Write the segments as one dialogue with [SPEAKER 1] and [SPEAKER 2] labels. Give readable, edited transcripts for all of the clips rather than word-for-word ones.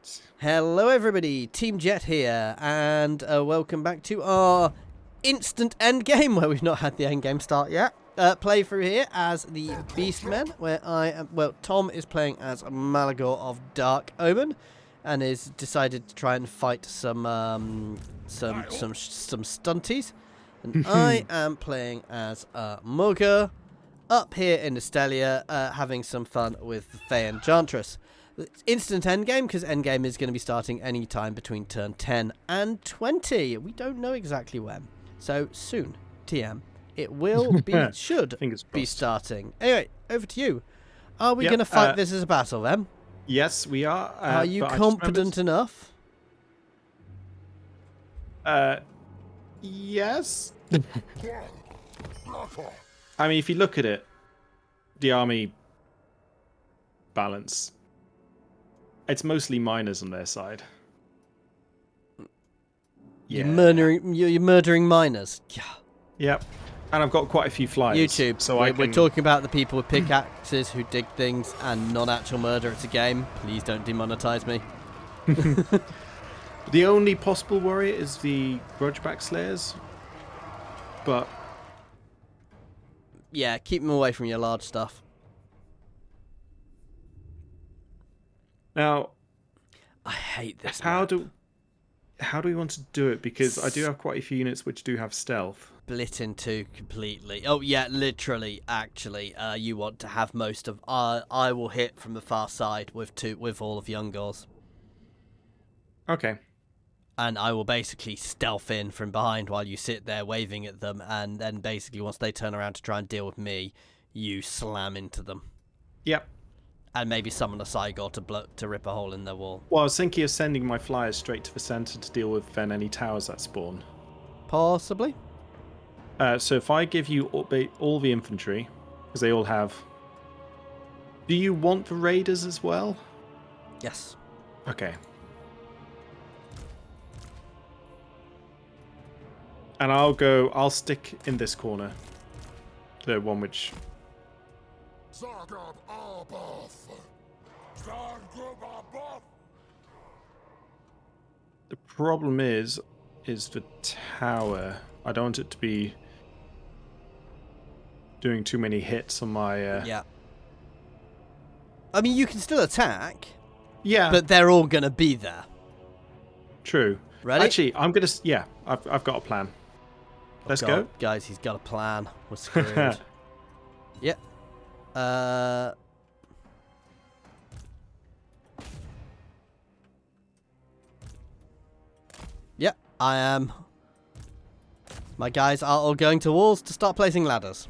[SPEAKER 1] Right.
[SPEAKER 2] Hello everybody, Team Jet here, and welcome back to our instant endgame, where we've not had the endgame start yet. Playthrough here as the Beastmen, where Tom is playing as Malagor of Dark Omen, and is decided to try and fight some stunties. And I am playing as Morghur, up here in Estelia, having some fun with the Fey Enchantress. It's instant endgame, because endgame is going to be starting any time between turn 10 and 20. We don't know exactly when. So soon, TM. It will be, should be starting. Anyway, over to you. Are we going to fight this as a battle then?
[SPEAKER 1] Yes, we are.
[SPEAKER 2] Are you confident enough?
[SPEAKER 1] Yes. I mean, if you look at it, the army balance, it's mostly miners on their side.
[SPEAKER 2] Yeah. You're murdering miners. Yeah.
[SPEAKER 1] Yep. And I've got quite a few flyers.
[SPEAKER 2] YouTube. So we're talking about the people with pickaxes who dig things and not actual murder. It's a game. Please don't demonetize me.
[SPEAKER 1] The only possible worry is the grudgeback slayers. But
[SPEAKER 2] yeah, keep them away from your large stuff.
[SPEAKER 1] Now,
[SPEAKER 2] I hate this.
[SPEAKER 1] How do we want to do it? Because I do have quite a few units which do have stealth.
[SPEAKER 2] Split in two completely. Oh yeah, literally. Actually, you want to have most of. I will hit from the far side with all of Youngors.
[SPEAKER 1] Okay.
[SPEAKER 2] And I will basically stealth in from behind while you sit there waving at them, and then basically once they turn around to try and deal with me, you slam into them.
[SPEAKER 1] Yep.
[SPEAKER 2] And maybe summon a Cygor to rip a hole in their wall.
[SPEAKER 1] Well, I was thinking of sending my flyers straight to the center to deal with then any towers that spawn.
[SPEAKER 2] Possibly.
[SPEAKER 1] So if I give you all the infantry, because they all have... Do you want the raiders as well?
[SPEAKER 2] Yes.
[SPEAKER 1] Okay. And I'll stick in this corner. The one which... The problem is the tower. I don't want it to be doing too many hits on my...
[SPEAKER 2] Yeah. I mean, you can still attack.
[SPEAKER 1] Yeah.
[SPEAKER 2] But they're all going to be there.
[SPEAKER 1] True.
[SPEAKER 2] Ready?
[SPEAKER 1] Actually, I'm going to... Yeah, I've got a plan. Let's go.
[SPEAKER 2] Guys, he's got a plan. We're screwed. Yep. Yep, I am. My guys are all going to walls to start placing ladders.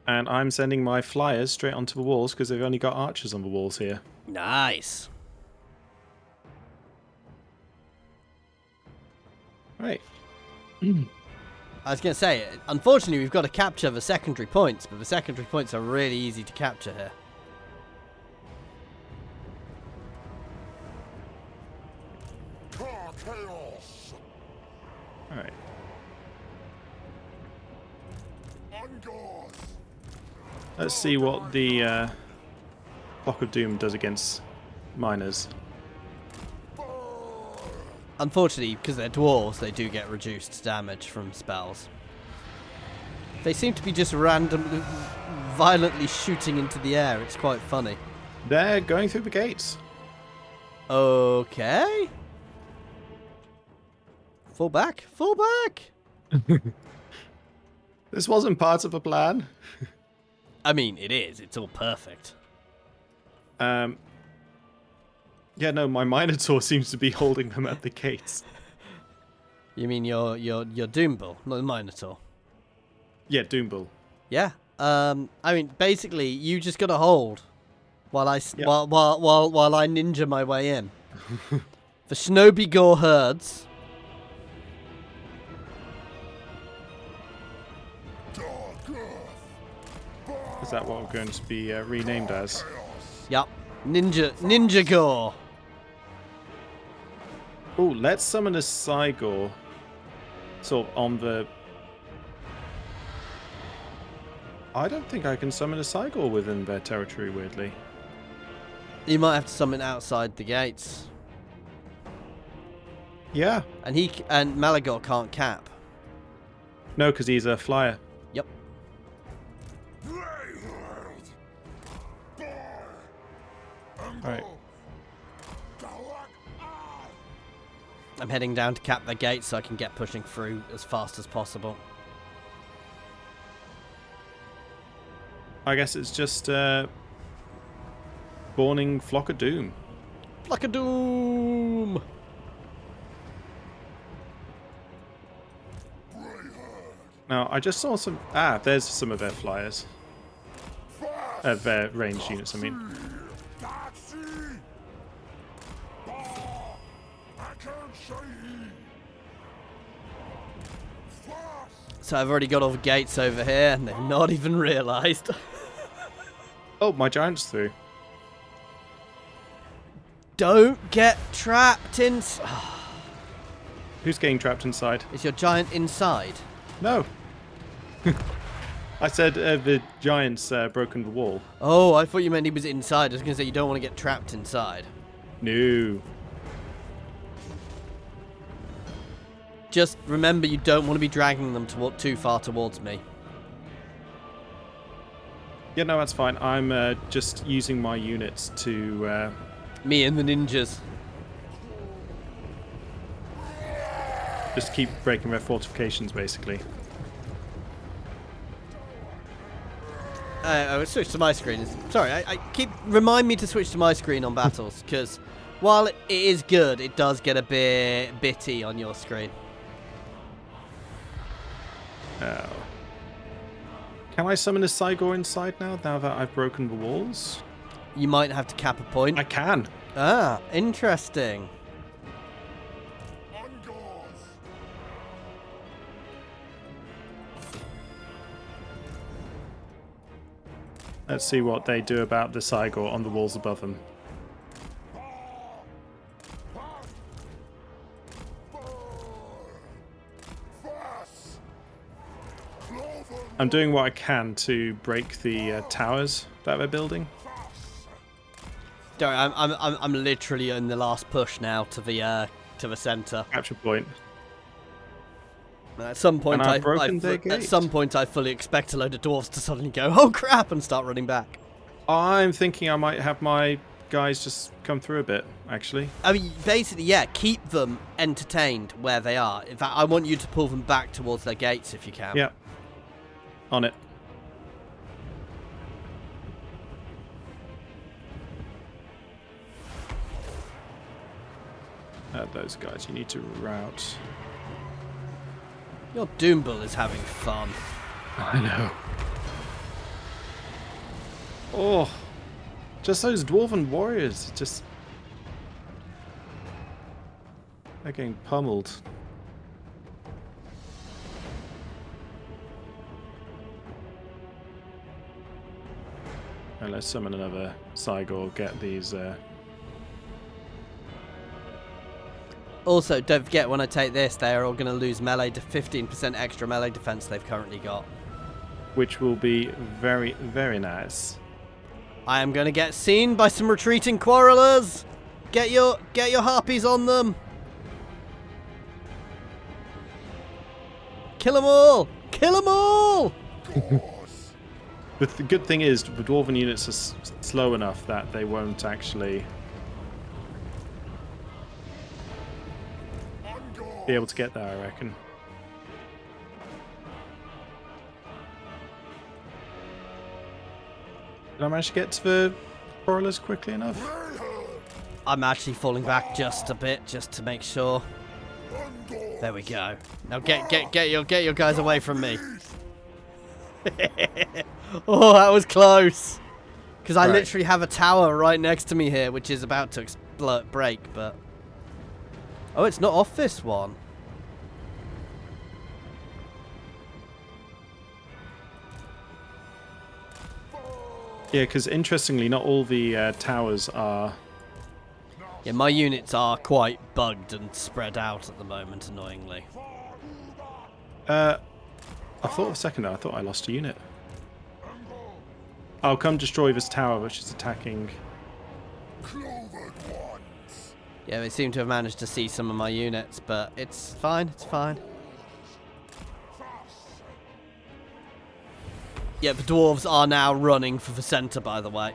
[SPEAKER 1] And I'm sending my flyers straight onto the walls because they've only got archers on the walls here.
[SPEAKER 2] Nice.
[SPEAKER 1] Right.
[SPEAKER 2] I was going to say, unfortunately, we've got to capture the secondary points, but the secondary points are really easy to capture here.
[SPEAKER 1] Alright. Let's see what the Clock of Doom does against miners.
[SPEAKER 2] Unfortunately, because they're dwarves, they do get reduced damage from spells. They seem to be just randomly, violently shooting into the air. It's quite funny.
[SPEAKER 1] They're going through the gates.
[SPEAKER 2] Okay. Fall back. Fall back.
[SPEAKER 1] This wasn't part of a plan.
[SPEAKER 2] I mean, it is. It's all perfect.
[SPEAKER 1] Yeah, no, my Minotaur seems to be holding them at the gates.
[SPEAKER 2] You mean your Doombull, not the Minotaur?
[SPEAKER 1] Yeah, Doombull.
[SPEAKER 2] Yeah. I mean, basically, you just gotta hold while I while I ninja my way in. The Shinobi Gore herds.
[SPEAKER 1] Is that what we're going to be renamed as?
[SPEAKER 2] Yep. Ninja Gore.
[SPEAKER 1] Oh, let's summon a Cygor. Sort of on the... I don't think I can summon a Cygor within their territory, weirdly.
[SPEAKER 2] You might have to summon outside the gates.
[SPEAKER 1] Yeah.
[SPEAKER 2] And Malagor can't cap.
[SPEAKER 1] No, because he's a flyer.
[SPEAKER 2] Yep.
[SPEAKER 1] Right.
[SPEAKER 2] I'm heading down to cap the gates so I can get pushing through as fast as possible.
[SPEAKER 1] I guess it's just spawning Flock of Doom.
[SPEAKER 2] Flock of Doom!
[SPEAKER 1] Now, I just saw some... Ah, there's some of their flyers. Their ranged units, I mean.
[SPEAKER 2] So I've already got all the gates over here, and they've not even realised.
[SPEAKER 1] Oh, my giant's through.
[SPEAKER 2] Don't get trapped in...
[SPEAKER 1] Who's getting trapped inside?
[SPEAKER 2] Is your giant inside?
[SPEAKER 1] No. I said the giant's broken the wall.
[SPEAKER 2] Oh, I thought you meant he was inside. I was going to say you don't want to get trapped inside.
[SPEAKER 1] No.
[SPEAKER 2] Just remember you don't want to be dragging them too far towards me.
[SPEAKER 1] Yeah, no, that's fine. I'm just using my units to...
[SPEAKER 2] Me and the ninjas.
[SPEAKER 1] just keep breaking their fortifications, basically.
[SPEAKER 2] I switch to my screen. Sorry, I keep... Remind me to switch to my screen on battles, because while it is good, it does get a bit bitty on your screen.
[SPEAKER 1] Oh. Can I summon a Cygor inside now that I've broken the walls?
[SPEAKER 2] You might have to cap a point.
[SPEAKER 1] I can.
[SPEAKER 2] Ah, interesting.
[SPEAKER 1] Let's see what they do about the Cygor on the walls above them. I'm doing what I can to break the towers that they're building.
[SPEAKER 2] Don't worry, I'm literally in the last push now to the center.
[SPEAKER 1] Capture point.
[SPEAKER 2] At some point, I fully expect a load of dwarves to suddenly go, "Oh crap!" and start running back.
[SPEAKER 1] I'm thinking I might have my guys just come through a bit, actually.
[SPEAKER 2] I mean, basically, yeah, keep them entertained where they are. In fact, I want you to pull them back towards their gates if you can.
[SPEAKER 1] Yeah. On it. Those guys you need to route.
[SPEAKER 2] Your Doombull is having fun.
[SPEAKER 1] I know. Oh, just those dwarven warriors. Just they're getting pummeled. Let's summon another Cygor. Get these.
[SPEAKER 2] Also, don't forget when I take this, they are all going to lose melee to 15% extra melee defense they've currently got.
[SPEAKER 1] Which will be very, very nice.
[SPEAKER 2] I am going to get seen by some retreating quarrelers. Get your harpies on them. Kill them all. Kill them all.
[SPEAKER 1] The good thing is the dwarven units are slow enough that they won't actually be able to get there, I reckon. Did I manage to get to the quarrelers quickly enough?
[SPEAKER 2] I'm actually falling back just a bit, just to make sure. There we go. Now get your guys away from me. Oh, that was close. Because I literally have a tower right next to me here, which is about to break, but... Oh, it's not off this one.
[SPEAKER 1] Yeah, because interestingly, not all the towers are...
[SPEAKER 2] Yeah, my units are quite bugged and spread out at the moment, annoyingly.
[SPEAKER 1] I thought a second there, I thought I lost a unit. I'll come destroy this tower, which is attacking
[SPEAKER 2] Yeah, they seem to have managed to see some of my units, but it's fine, it's fine. Yeah, the dwarves are now running for the centre, by the way.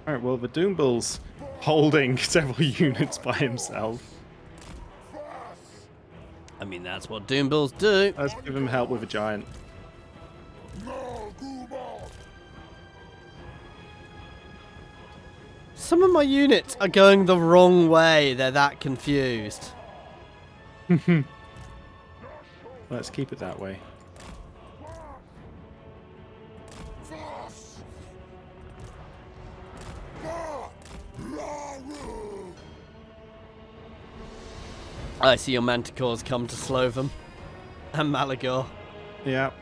[SPEAKER 1] Alright, well, the Doombull's holding several units by himself.
[SPEAKER 2] I mean, that's what Doombulls do.
[SPEAKER 1] Let's give him help with a giant.
[SPEAKER 2] Some of my units are going the wrong way. They're that confused.
[SPEAKER 1] Let's keep it that way.
[SPEAKER 2] I see your manticores come to slow them. And Malagor.
[SPEAKER 1] Yeah.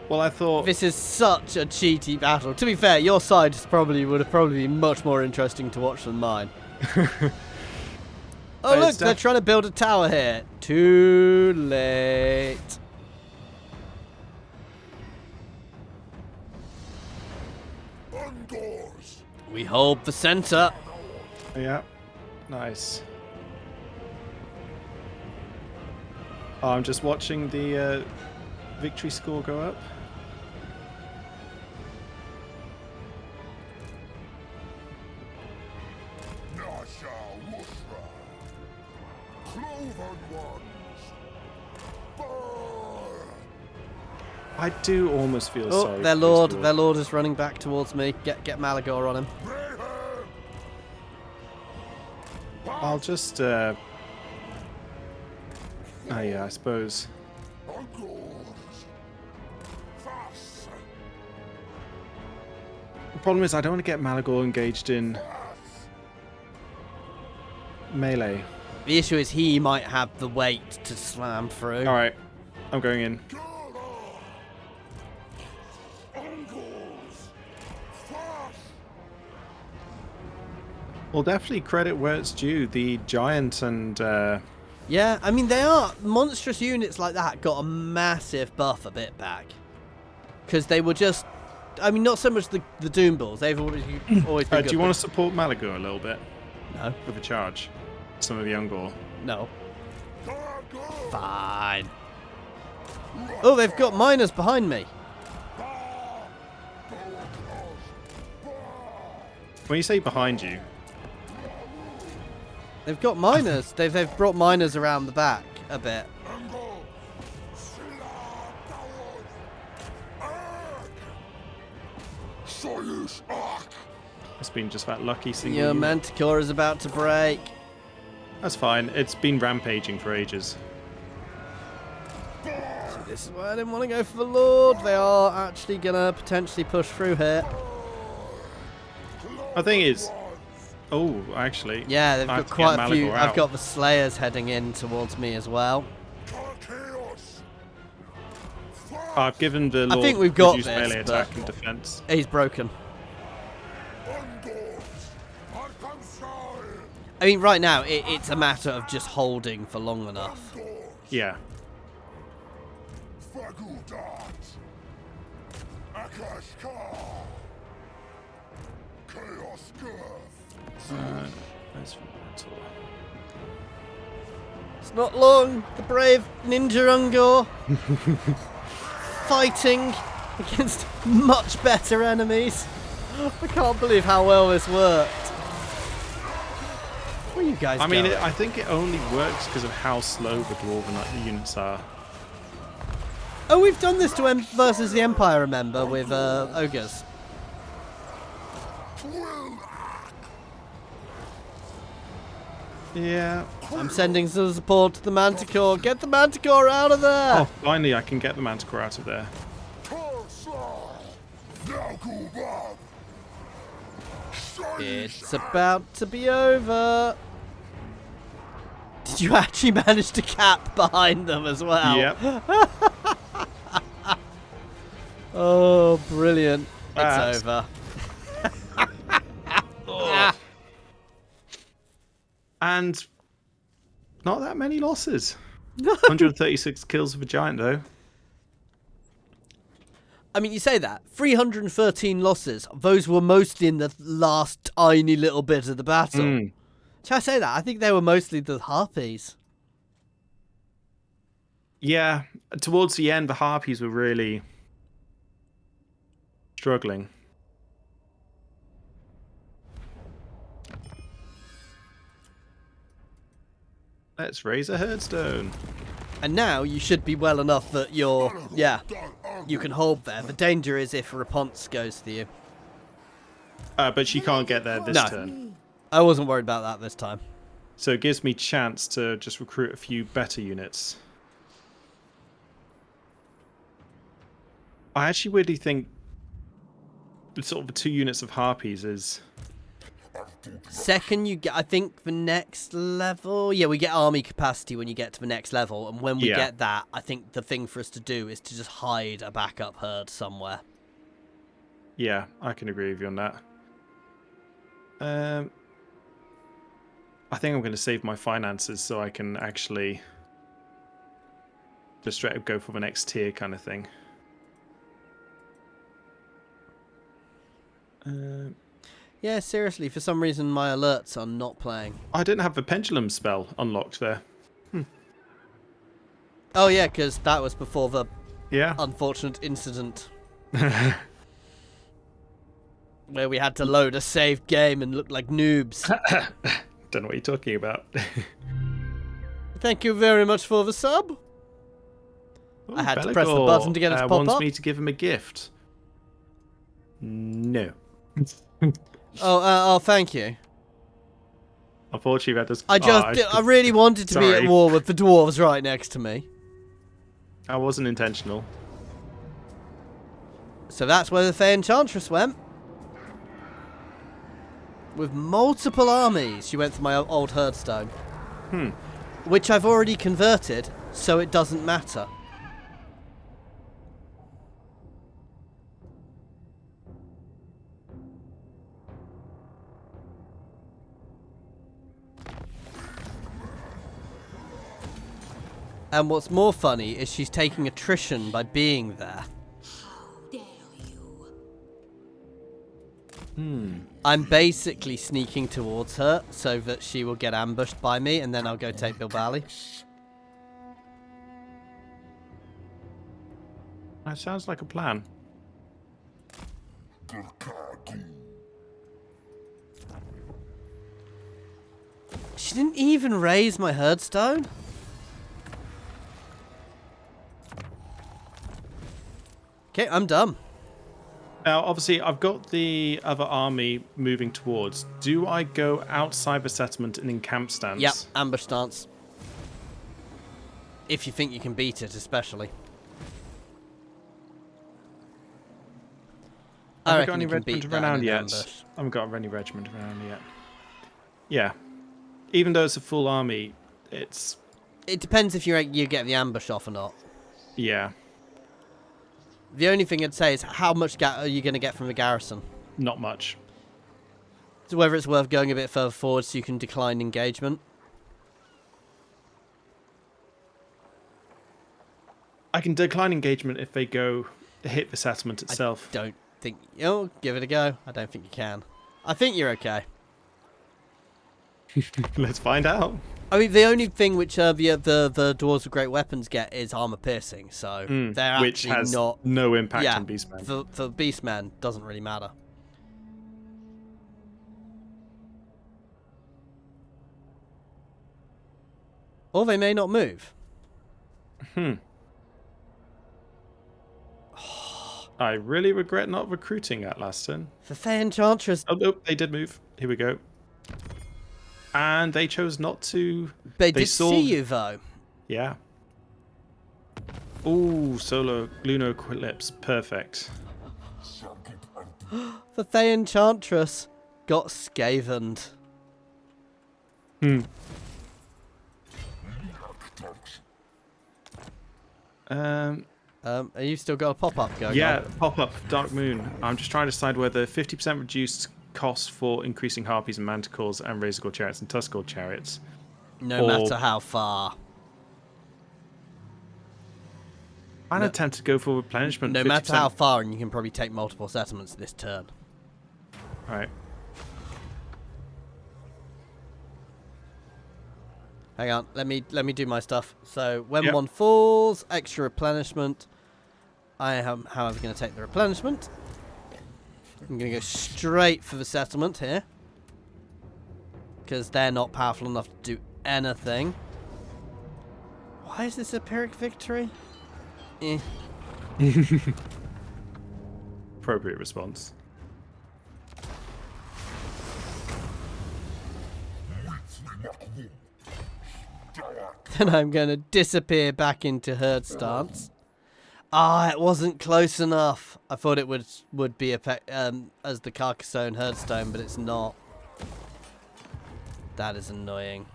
[SPEAKER 1] Well, I thought...
[SPEAKER 2] This is such a cheaty battle. To be fair, your side would have probably been much more interesting to watch than mine. Oh, look, they're trying to build a tower here. Too late. We hold the center.
[SPEAKER 1] Yeah. Nice. Oh, I'm just watching the victory score go up. I do almost feel sorry.
[SPEAKER 2] Their lord is running back towards me. Get Malagor on him.
[SPEAKER 1] I'll just oh yeah, I suppose. The problem is I don't want to get Malagor engaged in melee.
[SPEAKER 2] The issue is he might have the weight to slam through.
[SPEAKER 1] Alright, I'm going in. Well, definitely credit where it's due. The giant and
[SPEAKER 2] yeah, I mean, they are monstrous units like that got a massive buff a bit back. Because they were just, I mean, not so much the Doombulls. They've always been good.
[SPEAKER 1] Do you want to support Malagor a little bit?
[SPEAKER 2] No.
[SPEAKER 1] With a charge? Some of the Ungor?
[SPEAKER 2] No. Fine. Oh, they've got miners behind me.
[SPEAKER 1] When you say behind you...
[SPEAKER 2] They've got miners. They've brought miners around the back a bit.
[SPEAKER 1] It's been just that lucky single.
[SPEAKER 2] Your manticore is about to break.
[SPEAKER 1] That's fine. It's been rampaging for ages.
[SPEAKER 2] So this is why I didn't want to go for the Lord. They are actually gonna potentially push through here.
[SPEAKER 1] I think it's... Oh, actually.
[SPEAKER 2] Yeah, they've got quite a few. I've got the Slayers heading in towards me as well.
[SPEAKER 1] I've given the Lord
[SPEAKER 2] I think we've got
[SPEAKER 1] reduced
[SPEAKER 2] this,
[SPEAKER 1] melee attack and defense.
[SPEAKER 2] He's broken. I mean, right now, it's a matter of just holding for long enough.
[SPEAKER 1] Yeah.
[SPEAKER 2] It's not long. The brave Ninja Ungor fighting against much better enemies. I can't believe how well this worked. Where are you guys going?
[SPEAKER 1] I think it only works because of how slow the Dwarven units are.
[SPEAKER 2] Oh, we've done this to versus the Empire, remember, with Ogres.
[SPEAKER 1] Yeah.
[SPEAKER 2] I'm sending some support to the Manticore. Get the Manticore out of there!
[SPEAKER 1] Oh, finally I can get the Manticore out of there.
[SPEAKER 2] It's about to be over. Did you actually manage to cap behind them as well?
[SPEAKER 1] Yep.
[SPEAKER 2] Oh, brilliant. It's over. And
[SPEAKER 1] not that many losses. 136 kills of a giant, though.
[SPEAKER 2] I mean, you say that. 313 losses. Those were mostly in the last tiny little bit of the battle. Shall I say that? I think they were mostly the harpies.
[SPEAKER 1] Yeah, towards the end, the harpies were really struggling. Let's raise a herdstone.
[SPEAKER 2] And now you should be well enough that you're, you can hold there. The danger is if Raponce goes to you.
[SPEAKER 1] But she can't get there this turn.
[SPEAKER 2] I wasn't worried about that this time.
[SPEAKER 1] So it gives me chance to just recruit a few better units. I actually really think sort of the 2 units of harpies is...
[SPEAKER 2] Second, you get, I think, the next level. Yeah, we get army capacity when you get to the next level. And when we get that, I think the thing for us to do is to just hide a backup herd somewhere.
[SPEAKER 1] Yeah, I can agree with you on that. I think I'm going to save my finances so I can actually just straight up go for the next tier kind of thing.
[SPEAKER 2] Yeah, seriously, for some reason my alerts are not playing.
[SPEAKER 1] I didn't have the pendulum spell unlocked there.
[SPEAKER 2] Oh yeah, because that was before the
[SPEAKER 1] Yeah.
[SPEAKER 2] unfortunate incident. Where we had to load a saved game and look like noobs.
[SPEAKER 1] Don't know what you're talking about.
[SPEAKER 2] Thank you very much for the sub.
[SPEAKER 1] Ooh,
[SPEAKER 2] I had to press the button to get it to pop
[SPEAKER 1] wants
[SPEAKER 2] up.
[SPEAKER 1] me to give him a gift. No.
[SPEAKER 2] Oh, thank you.
[SPEAKER 1] Unfortunately, that does.
[SPEAKER 2] I really wanted to be at war with the dwarves right next to me.
[SPEAKER 1] That wasn't intentional.
[SPEAKER 2] So that's where the Fey Enchantress went. With multiple armies, she went for my old herdstone. Which I've already converted, so it doesn't matter. And what's more funny is she's taking attrition by being there. I'm basically sneaking towards her so that she will get ambushed by me, and then I'll go take Bilbali.
[SPEAKER 1] That sounds like a plan.
[SPEAKER 2] She didn't even raise my herdstone? Okay, I'm done.
[SPEAKER 1] Now, obviously, I've got the other army moving towards. Do I go outside the settlement and in camp stance?
[SPEAKER 2] Yep, ambush stance. If you think you can beat it, especially.
[SPEAKER 1] Have we got any regiment around yet? I haven't got any regiment around yet. Yeah. Even though it's a full army, it's...
[SPEAKER 2] It depends if you get the ambush off or not.
[SPEAKER 1] Yeah.
[SPEAKER 2] The only thing I'd say is how much are you going to get from the garrison?
[SPEAKER 1] Not much.
[SPEAKER 2] So whether it's worth going a bit further forward so you can decline engagement.
[SPEAKER 1] I can decline engagement if they go hit the settlement itself.
[SPEAKER 2] I don't think... Oh, give it a go. I don't think you can. I think you're okay.
[SPEAKER 1] Let's find out.
[SPEAKER 2] I mean, the only thing which the Dwarves with Great Weapons get is armor piercing, so they're
[SPEAKER 1] which
[SPEAKER 2] actually
[SPEAKER 1] has
[SPEAKER 2] not...
[SPEAKER 1] no impact on Beastmen.
[SPEAKER 2] For Beastmen, doesn't really matter. Or they may not move.
[SPEAKER 1] I really regret not recruiting that last turn.
[SPEAKER 2] The Fey Enchantress...
[SPEAKER 1] Oh, no, they did move. Here we go. And they chose not to...
[SPEAKER 2] They did see you, though.
[SPEAKER 1] Yeah. Ooh, solar lunar eclipse. Perfect.
[SPEAKER 2] The Fey Enchantress got scavened. Are you still got a pop-up going on?
[SPEAKER 1] Yeah, pop-up, Dark Moon. I'm just trying to decide whether 50% reduced cost for increasing harpies and manticores and razorgore chariots and tuskgore chariots.
[SPEAKER 2] No matter how far.
[SPEAKER 1] I'm tempted to go for replenishment.
[SPEAKER 2] No
[SPEAKER 1] 50%.
[SPEAKER 2] matter how far, and you can probably take multiple settlements this turn.
[SPEAKER 1] Right.
[SPEAKER 2] Hang on, let me do my stuff. So when one falls, extra replenishment. I am, however, going to take the replenishment. I'm going to go straight for the settlement here, because they're not powerful enough to do anything. Why is this a Pyrrhic victory?
[SPEAKER 1] Appropriate response.
[SPEAKER 2] Then I'm going to disappear back into herd stance. Ah, it wasn't close enough. I thought it would be as the Carcassonne herdstone, but it's not. That is annoying.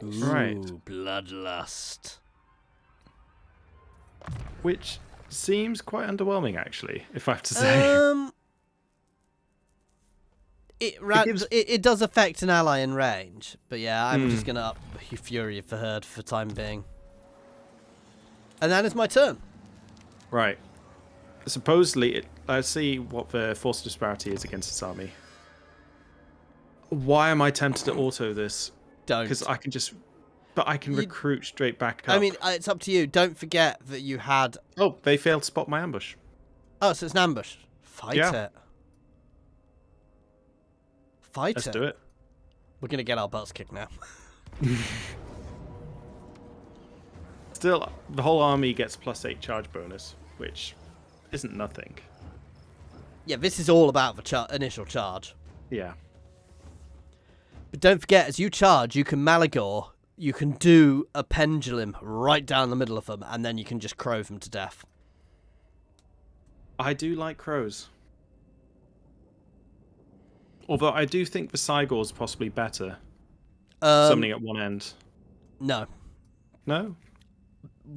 [SPEAKER 1] Right.
[SPEAKER 2] Ooh, bloodlust.
[SPEAKER 1] Which seems quite underwhelming, actually, if I have to say.
[SPEAKER 2] It does affect an ally in range, but yeah, I'm just gonna up Fury for Herd for time being. And that is my turn.
[SPEAKER 1] Right. Supposedly, let's see what the force disparity is against this army. Why am I tempted to auto this?
[SPEAKER 2] Don't.
[SPEAKER 1] Because I can just... But I can recruit straight back up.
[SPEAKER 2] I mean, it's up to you. Don't forget that you had...
[SPEAKER 1] Oh, they failed to spot my ambush.
[SPEAKER 2] Oh, so it's an ambush. Fight it. Fight
[SPEAKER 1] Let's
[SPEAKER 2] it.
[SPEAKER 1] do it.
[SPEAKER 2] We're going to get our butts kicked now.
[SPEAKER 1] Still, the whole army gets +8 charge bonus, which isn't nothing.
[SPEAKER 2] Yeah, this is all about the initial charge.
[SPEAKER 1] Yeah.
[SPEAKER 2] But don't forget, as you charge, you can Malagor. You can do a pendulum right down the middle of them, and then you can just crow them to death.
[SPEAKER 1] I do like crows. Although I do think the Cygor's possibly better. Summoning at one end.
[SPEAKER 2] No.
[SPEAKER 1] No?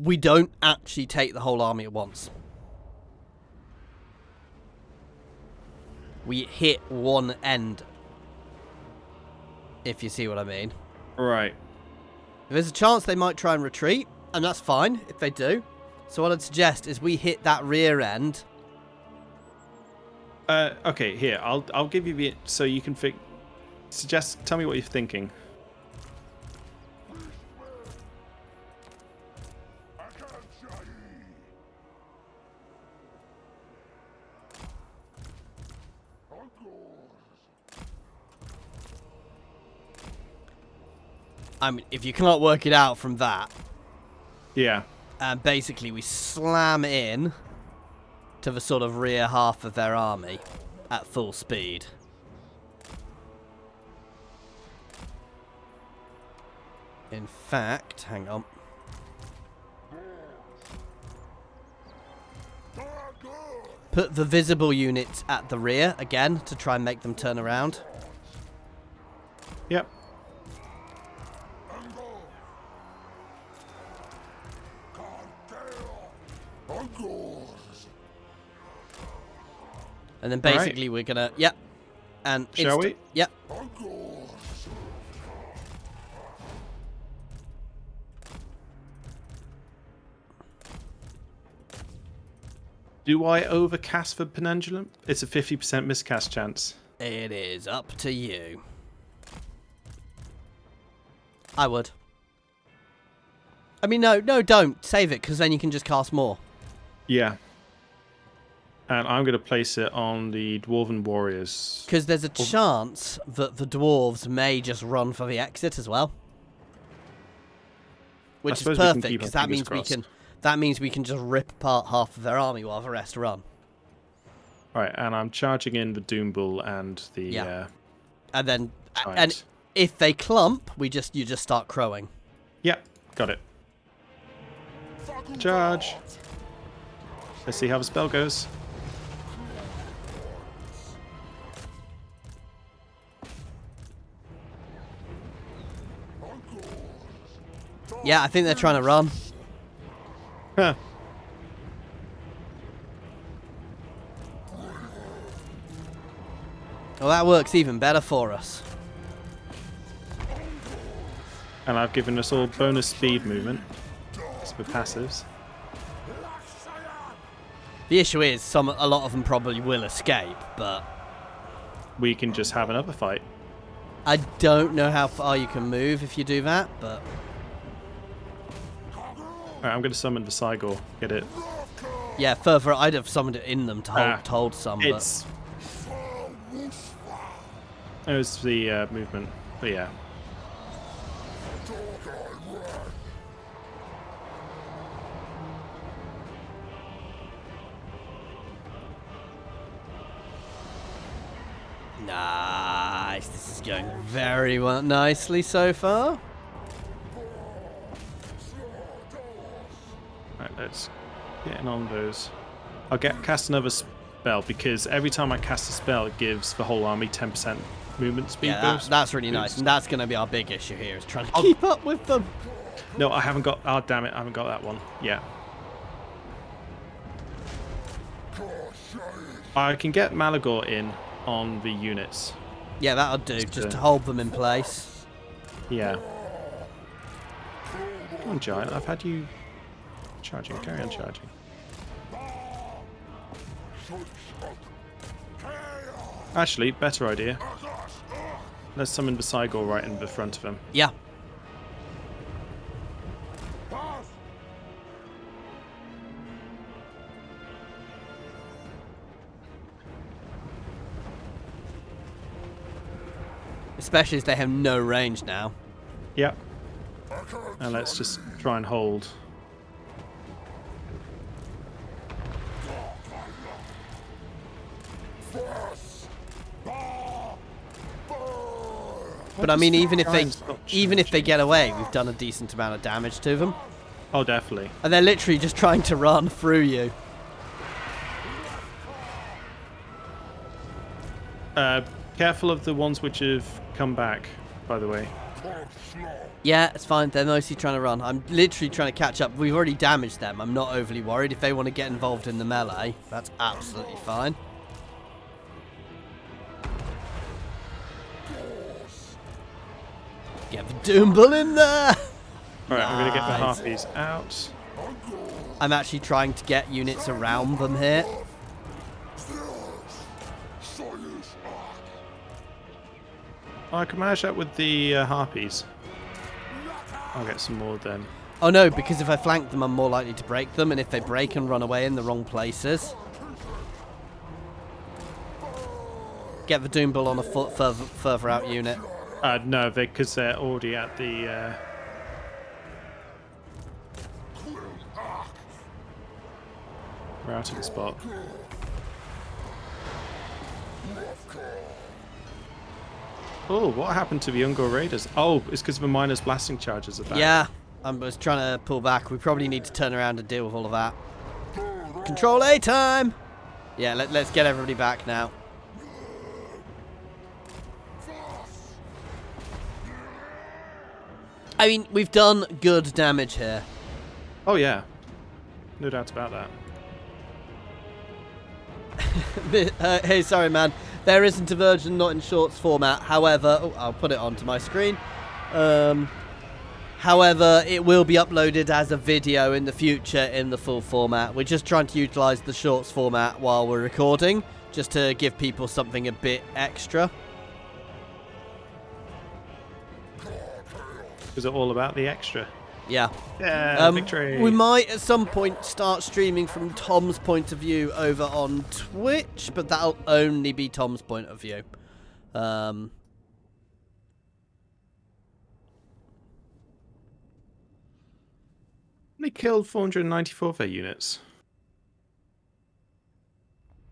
[SPEAKER 2] We don't actually take the whole army at once. We hit one end. If you see what I mean.
[SPEAKER 1] Right.
[SPEAKER 2] There's a chance they might try and retreat, and that's fine if they do. So what I'd suggest is we hit that rear end.
[SPEAKER 1] Okay, here, I'll give you the... So you can tell me what you're thinking.
[SPEAKER 2] I mean, if you can't work it out from that.
[SPEAKER 1] Yeah.
[SPEAKER 2] And basically we slam in to the sort of rear half of their army at full speed. In fact, hang on. Put the visible units at the rear again to try and make them turn around.
[SPEAKER 1] Yep.
[SPEAKER 2] And then basically we're gonna, yep. And
[SPEAKER 1] shall we?
[SPEAKER 2] Yep.
[SPEAKER 1] Do I overcast for Penendulum? It's a 50% miscast chance.
[SPEAKER 2] It is up to you. I would. I mean, no, don't. Save it, because then you can just cast more.
[SPEAKER 1] Yeah. And I'm going to place it on the Dwarven Warriors.
[SPEAKER 2] Because there's a chance that the Dwarves may just run for the exit as well. Which is perfect, because that means we can just rip apart half of their army while the rest run.
[SPEAKER 1] Right, and I'm charging in the Doom Bull and the
[SPEAKER 2] and then
[SPEAKER 1] giant.
[SPEAKER 2] and if they clump, you just start crowing.
[SPEAKER 1] Yep, got it. Charge. Let's see how the spell goes.
[SPEAKER 2] Yeah, I think they're trying to run.
[SPEAKER 1] Huh.
[SPEAKER 2] Well, that works even better for us.
[SPEAKER 1] And I've given us all bonus speed movement. It's for passives.
[SPEAKER 2] The issue is, a lot of them probably will escape, but
[SPEAKER 1] We can just have another fight.
[SPEAKER 2] I don't know how far you can move if you do that, but...
[SPEAKER 1] Alright, I'm going to summon the Sigor. Get it?
[SPEAKER 2] Yeah, further, I'd have summoned it in them to hold some,
[SPEAKER 1] it's... It was the movement, but yeah.
[SPEAKER 2] Nice. This is going very well, nicely so far.
[SPEAKER 1] Right, let's get in on those. I'll cast another spell because every time I cast a spell, it gives the whole army 10% movement speed boost.
[SPEAKER 2] That's really nice, and that's going to be our big issue here, is trying to keep up with them.
[SPEAKER 1] No, I haven't got... Oh, damn it, I haven't got that one. Yeah. I can get Malagor in on the units.
[SPEAKER 2] Yeah, that'll do, just to hold them in place.
[SPEAKER 1] Yeah. Come on, Giant, I've had you charging. Carry on charging. Actually, better idea. Let's summon the Sigor right in the front of him.
[SPEAKER 2] Yeah. Especially as they have no range now.
[SPEAKER 1] Yep. And let's just try and hold.
[SPEAKER 2] But I mean, even if they get away, we've done a decent amount of damage to them.
[SPEAKER 1] Oh, definitely.
[SPEAKER 2] And they're literally just trying to run through you.
[SPEAKER 1] Careful of the ones which have come back, by the way.
[SPEAKER 2] Yeah, it's fine. They're mostly trying to run. I'm literally trying to catch up. We've already damaged them. I'm not overly worried. If they want to get involved in the melee, that's absolutely fine. Get the Doombull in there!
[SPEAKER 1] Alright, I'm going to get the Harpies out.
[SPEAKER 2] I'm actually trying to get units around them here.
[SPEAKER 1] I can manage that with the Harpies. I'll get some more then.
[SPEAKER 2] Oh no, because if I flank them, I'm more likely to break them, and if they break and run away in the wrong places... Get the Doombull on a foot further out unit.
[SPEAKER 1] No, because they're already at the... We're out of the spot. Oh, what happened to the Ungor Raiders? Oh, it's because the miners blasting charges are back.
[SPEAKER 2] Yeah, I was trying to pull back. We probably need to turn around and deal with all of that. Control A time! Yeah, let's get everybody back now. I mean, we've done good damage here.
[SPEAKER 1] Oh, yeah. No doubt about that.
[SPEAKER 2] Hey, sorry, man. There isn't a version not in shorts format. However, I'll put it onto my screen. However, it will be uploaded as a video in the future in the full format. We're just trying to utilize the shorts format while we're recording, just to give people something a bit extra.
[SPEAKER 1] Was it all about the extra?
[SPEAKER 2] Yeah.
[SPEAKER 1] Yeah, victory.
[SPEAKER 2] We might at some point start streaming from Tom's point of view over on Twitch, but that'll only be Tom's point of view.
[SPEAKER 1] They killed 494 of their units.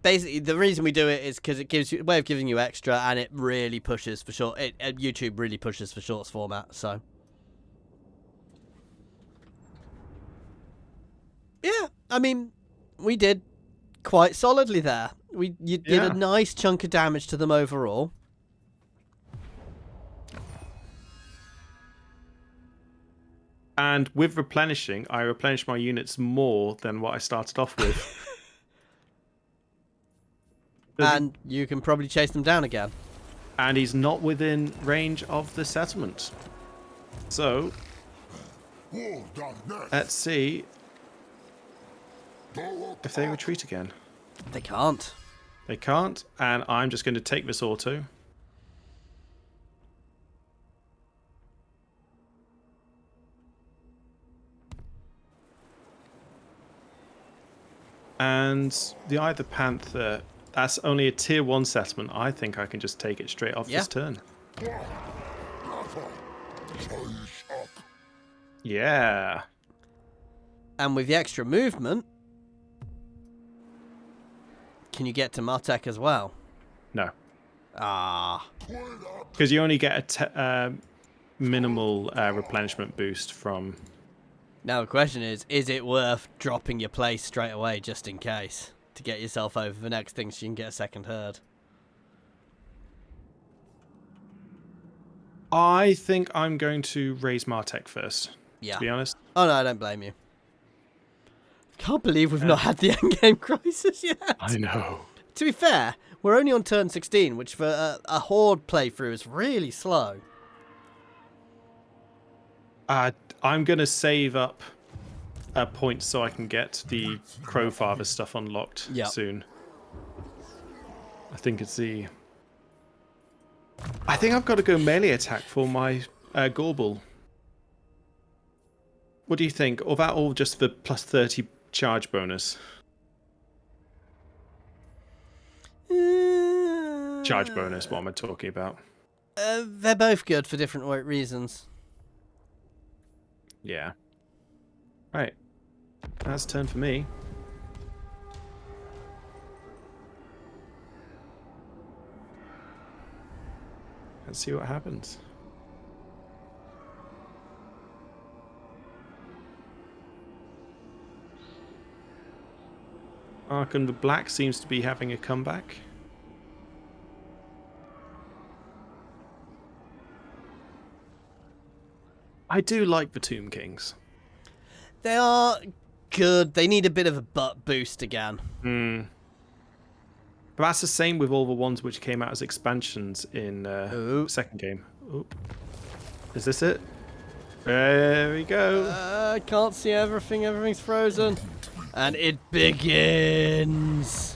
[SPEAKER 2] Basically, the reason we do it is because it gives you a way of giving you extra, and it really pushes for short. YouTube really pushes for shorts format, so. Yeah, I mean, we did quite solidly there. You did a nice chunk of damage to them overall.
[SPEAKER 1] And with replenishing, I replenished my units more than what I started off with.
[SPEAKER 2] And you can probably chase them down again.
[SPEAKER 1] And he's not within range of the settlement. So, let's see if they retreat again.
[SPEAKER 2] They can't.
[SPEAKER 1] They can't, and I'm just going to take this auto. And the Eye of the Panther, that's only a tier 1 settlement. I think I can just take it straight off this turn. Yeah.
[SPEAKER 2] And with the extra movement, can you get to Martek as well?
[SPEAKER 1] No.
[SPEAKER 2] Ah.
[SPEAKER 1] Because you only get a minimal replenishment boost from...
[SPEAKER 2] Now the question is it worth dropping your place straight away just in case to get yourself over the next thing so you can get a second herd?
[SPEAKER 1] I think I'm going to raise Martek first, to be honest.
[SPEAKER 2] Oh no, I don't blame you. Can't believe we've not had the endgame crisis yet.
[SPEAKER 1] I know.
[SPEAKER 2] To be fair, we're only on turn 16, which for a horde playthrough is really slow.
[SPEAKER 1] I'm going to save up points so I can get the Crowfather stuff unlocked soon. I think it's the... I think I've got to go melee attack for my Gorbel. What do you think? Or that all just the plus 30 charge bonus? Charge bonus, what am I talking about?
[SPEAKER 2] They're both good for different reasons.
[SPEAKER 1] Yeah. Right. That's turn for me. Let's see what happens. Archon the Black seems to be having a comeback. I do like the Tomb Kings.
[SPEAKER 2] They are good. They need a bit of a butt boost again.
[SPEAKER 1] But that's the same with all the ones which came out as expansions in the second game. Ooh. Is this it? There we go.
[SPEAKER 2] I can't see everything. Everything's frozen. And it begins.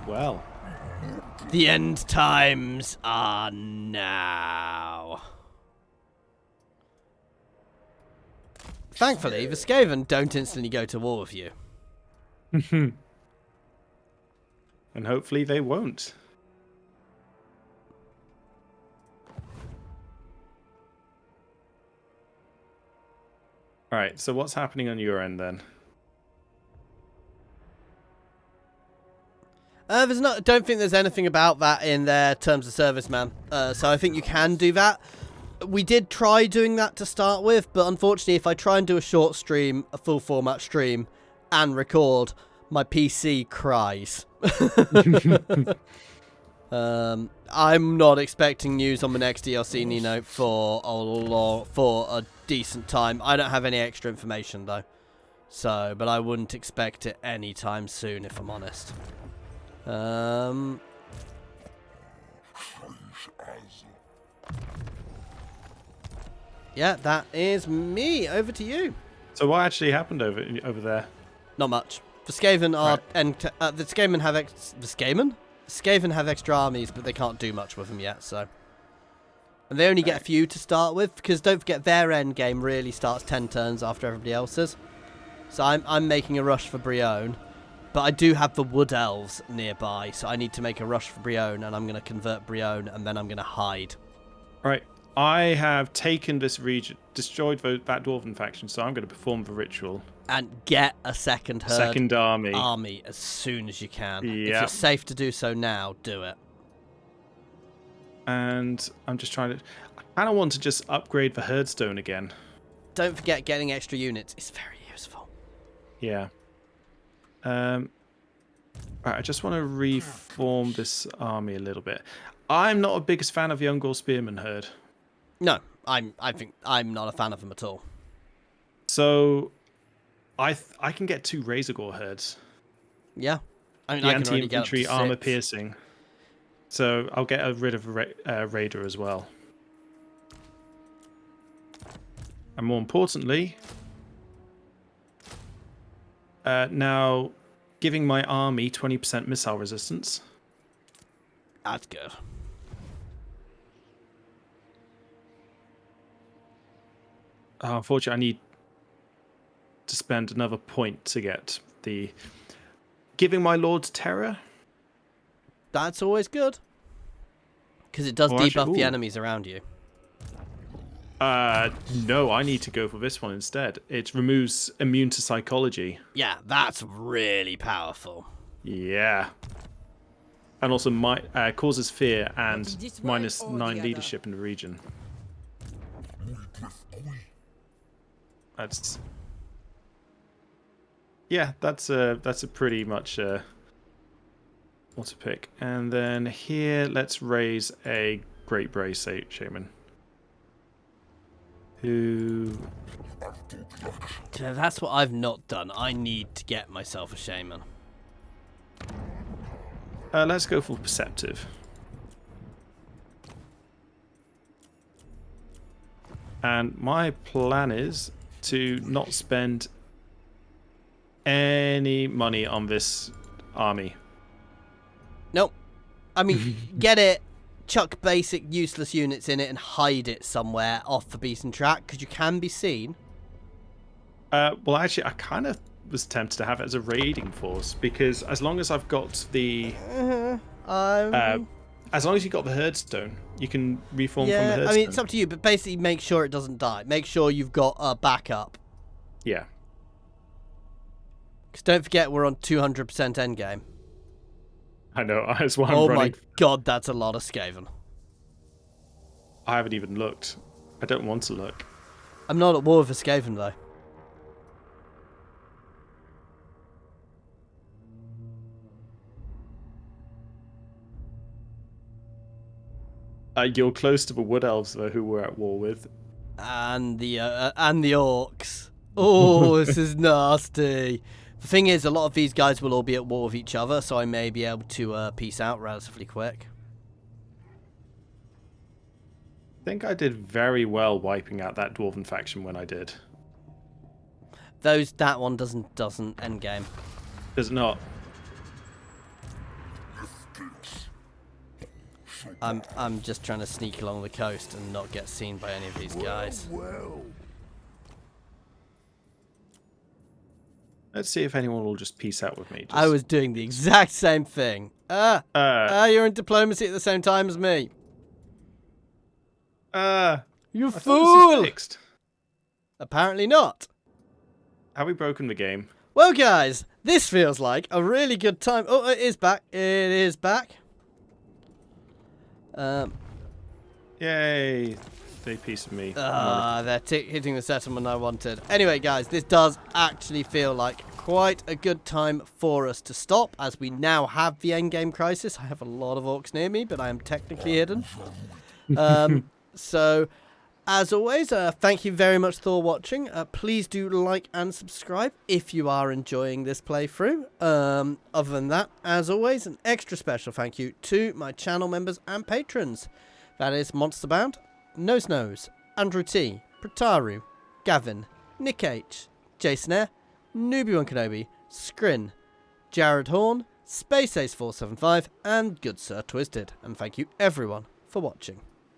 [SPEAKER 1] Well.
[SPEAKER 2] The end times are now. Thankfully, the Skaven don't instantly go to war with you.
[SPEAKER 1] And hopefully they won't. Alright, so what's happening on your end then?
[SPEAKER 2] Don't think there's anything about that in their terms of service, man. So I think you can do that. We did try doing that to start with, but unfortunately, if I try and do a short stream, a full format stream, and record, my PC cries. I'm not expecting news on the next DLC Nino for a decent time. I don't have any extra information though, but I wouldn't expect it anytime soon, if I'm honest. Yeah, that is me. Over to you.
[SPEAKER 1] So what actually happened over there?
[SPEAKER 2] Not much. The Skaven are the Skaven have Skaven have extra armies, but they can't do much with them yet. So, and they only get a few to start with, because don't forget their end game really starts 10 turns after everybody else's. So I'm making a rush for Brion, but I do have the Wood Elves nearby, so I need to make a rush for Brion, and I'm going to convert Brion, and then I'm going to hide.
[SPEAKER 1] All right. I have taken this region, destroyed that Dwarven faction, so I'm going to perform the ritual.
[SPEAKER 2] And get a second army as soon as you can.
[SPEAKER 1] Yep.
[SPEAKER 2] If you're safe to do so now, do it.
[SPEAKER 1] And I'm just trying to... I kind of want to just upgrade the Herdstone again.
[SPEAKER 2] Don't forget getting extra units. It's very useful.
[SPEAKER 1] Yeah. Right, I just want to reform this army a little bit. I'm not a biggest fan of the Ungor Spearman herd.
[SPEAKER 2] No, I think I'm not a fan of them at all.
[SPEAKER 1] So I can get 2 Razorgore herds.
[SPEAKER 2] Yeah. I mean,
[SPEAKER 1] The
[SPEAKER 2] I can already get up to
[SPEAKER 1] anti-infantry armor
[SPEAKER 2] 6.
[SPEAKER 1] piercing. So I'll get rid of Raider as well. And more importantly, now giving my army 20% missile resistance.
[SPEAKER 2] That's good.
[SPEAKER 1] Unfortunately, I need to spend another point to get the... Giving my Lords Terror?
[SPEAKER 2] That's always good. Because it does debuff the enemies around you.
[SPEAKER 1] No, I need to go for this one instead. It removes immune to psychology.
[SPEAKER 2] Yeah, that's really powerful.
[SPEAKER 1] Yeah. And also causes fear and -9 leadership in the region. That's... Yeah, that's a pretty much what to pick. And then here, let's raise a Great Bray Shaman. Who...
[SPEAKER 2] That's what I've not done. I need to get myself a shaman.
[SPEAKER 1] Let's go for Perceptive. And my plan is to not spend any money on this army.
[SPEAKER 2] Nope. I mean, get it, chuck basic useless units in it and hide it somewhere off the beaten track, because you can be seen.
[SPEAKER 1] Well, actually, I kind of was tempted to have it as a raiding force, because as long as I've got the... as long as you've got the Herdstone, you can reform from the Herdstone.
[SPEAKER 2] I mean, it's up to you, but basically make sure it doesn't die. Make sure you've got a backup.
[SPEAKER 1] Yeah.
[SPEAKER 2] Because don't forget, we're on 200% endgame.
[SPEAKER 1] I know, that's why I'm running.
[SPEAKER 2] Oh my god, that's a lot of Skaven.
[SPEAKER 1] I haven't even looked. I don't want to look.
[SPEAKER 2] I'm not at war with a Skaven, though.
[SPEAKER 1] You're close to the Wood Elves, though, who we're at war with.
[SPEAKER 2] And the Orcs. Oh, this is nasty. The thing is, a lot of these guys will all be at war with each other, so I may be able to peace out relatively quick.
[SPEAKER 1] I think I did very well wiping out that Dwarven faction when I did.
[SPEAKER 2] That one doesn't endgame.
[SPEAKER 1] Does it not?
[SPEAKER 2] I'm just trying to sneak along the coast and not get seen by any of these guys.
[SPEAKER 1] Let's see if anyone will just peace out with me.
[SPEAKER 2] I was doing the exact same thing. You're in diplomacy at the same time as me. You fool! Apparently not.
[SPEAKER 1] Have we broken the game?
[SPEAKER 2] Well, guys, this feels like a really good time. Oh, it is back. It is back.
[SPEAKER 1] Yay. They piece of me.
[SPEAKER 2] They're hitting the settlement I wanted. Anyway, guys, this does actually feel like quite a good time for us to stop, as we now have the endgame crisis. I have a lot of orcs near me, but I am technically hidden. So, as always, thank you very much for watching. Please do like and subscribe if you are enjoying this playthrough. Other than that, as always, an extra special thank you to my channel members and patrons. That is Monsterbound, Nose, Andrew T, Prataru, Gavin, Nick H, Jason Air, Newbie1 Kenobi, Skrin, Jared Horn, Space Ace 475, and Good Sir Twisted. And thank you everyone for watching.